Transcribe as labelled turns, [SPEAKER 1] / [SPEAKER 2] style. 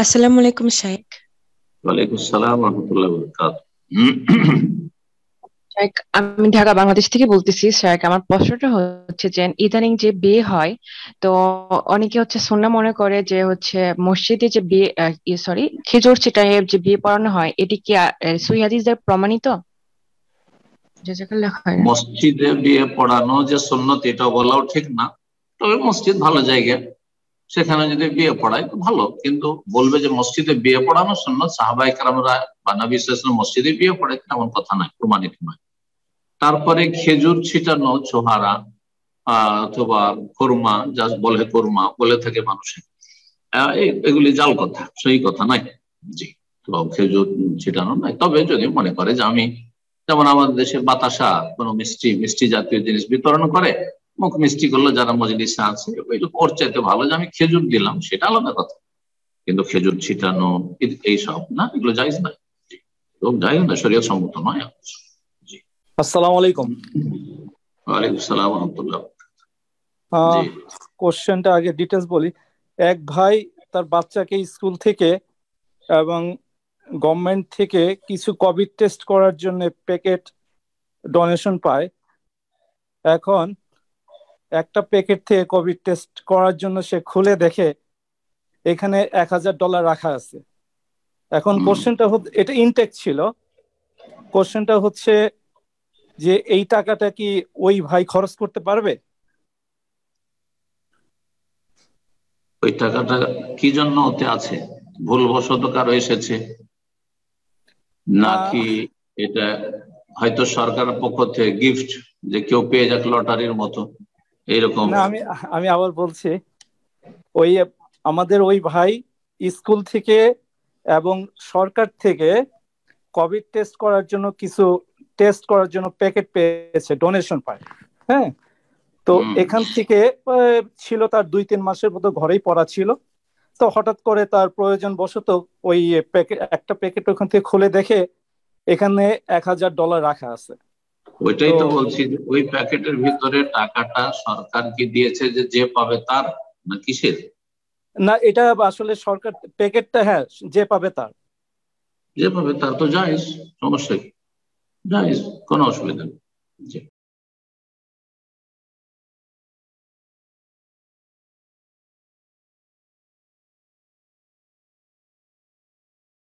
[SPEAKER 1] আসসালামু আলাইকুম শাইখ।
[SPEAKER 2] ওয়ালাইকুম আসসালাম রহমতুল্লাহ বরকাত।
[SPEAKER 1] শাইখ, আমি ঢাকা বাংলাদেশ থেকে বলতেছি। শাইখ, আমার প্রশ্নটা হচ্ছে যে ইদানিং যে বিয়ে হয়, তো অনেকে হচ্ছে সুন্নাহ মনে করে যে হচ্ছে মসজিদে যে বিয়ে সরি খেজুর ছিটায় যে বিয়ে পড়ানো হয়, এটি কি সহিহ হাদিস দ্বারা প্রমাণিত? জাযাকাল্লাহ খায়রান।
[SPEAKER 2] মসজিদে বিয়ে পড়ানো যে সুন্নত এটা বলাও ঠিক না, তবে মসজিদ ভালো জায়গা, সেখানে যদি বিয়ে পড়ায় তো ভালো, কিন্তু বলবে যে মসজিদে বিয়ে পড়ানো সুন্নত সাহাবায়ে কেরামরা বা নবী সাল্লাল্লাহু আলাইহি ওয়াসাল্লাম মসজিদে বিয়ে পড়াইতেন এমন কথা নয়, প্রমাণিত নয়। তারপরে খেজুর ছিটানো, ছোহারা অথবা কোরমা, যা বলে কোরমা বলে থাকে মানুষে, এগুলি জাল কথা, সেই কথা নাই। জি, তো খেজুর ছিটানো নাই। তবে যদি মনে করে যে আমি, যেমন আমাদের দেশে বাতাসা কোনো মিষ্টি মিষ্টি জাতীয় জিনিস বিতরণ করে, মুখ মিষ্টি করলো যারা মজলিসে আছে, ওর চাইতে ভালো যে আমি খেজুর দিলাম, সেটা আলাদা কথা। কিন্তু খেজুর ছিটানো এইসব না, এগুলো জায়েজ নাই। তো জায়েজ না, শরীয়ত সম্মত নয়। জি।
[SPEAKER 3] আসসালামু আলাইকুম।
[SPEAKER 2] ওয়ালাইকুম আসসালাম ওয়া রাহমাতুল্লাহ। জি।
[SPEAKER 3] কোশ্চেনটা আগে ডিটেলস বলি। এক ভাই তার বাচ্চাকে স্কুল থেকে এবং গভর্নমেন্ট থেকে কিছু কোভিড টেস্ট করার জন্য প্যাকেট ডোনেশন পায়। এখন একটা প্যাকেট থেকে কোভিড টেস্ট করার জন্য সে খুলে দেখে এখানে $1000 রাখা আছে। এখন কোশ্চেনটা এটা ইনটেক ছিল। কোশ্চেনটা হচ্ছে যে এই টাকাটা কি ওই ভাই খরচ করতে পারবে?
[SPEAKER 2] ওই টাকাটা কি জন্য ওতে আছে? ভুলবশত কারো এসেছে নাকি এটা হয়তো সরকারের পক্ষ থেকে গিফট, যে কেউ পেয়ে যাক লটারির মতো এইরকম?
[SPEAKER 3] না, আমি আমি আবার বলছি, ওই আমাদের ওই ভাই স্কুল থেকে এবং সরকার থেকে কোভিড টেস্ট করার জন্য কিছু টেস্ট করার জন্য প্যাকেট পেয়েছে, ডোনেশন পায়। হ্যাঁ, তো এখান থেকে ছিল তার 2-3 মাসের মতো ঘরেই পড়া ছিল। তো হঠাৎ করে তার প্রয়োজন বশত ওই প্যাকেট, একটা প্যাকেট ওখান থেকে খুলে দেখে এখানে $1000 রাখা আছে।
[SPEAKER 2] ওইটাই তো বলছি, যে ওই প্যাকেটের ভিতরে টাকাটা সরকার কি দিয়েছে যে যে পাবে তার, না কিসের?
[SPEAKER 3] না, এটা আসলে সরকার প্যাকেটটা, হ্যাঁ, যে পাবে তার।
[SPEAKER 2] যে পাবে তার তো জায়েজ, সমস্যা কি? জায়েজ, কোনো অসুবিধা নেই। জি।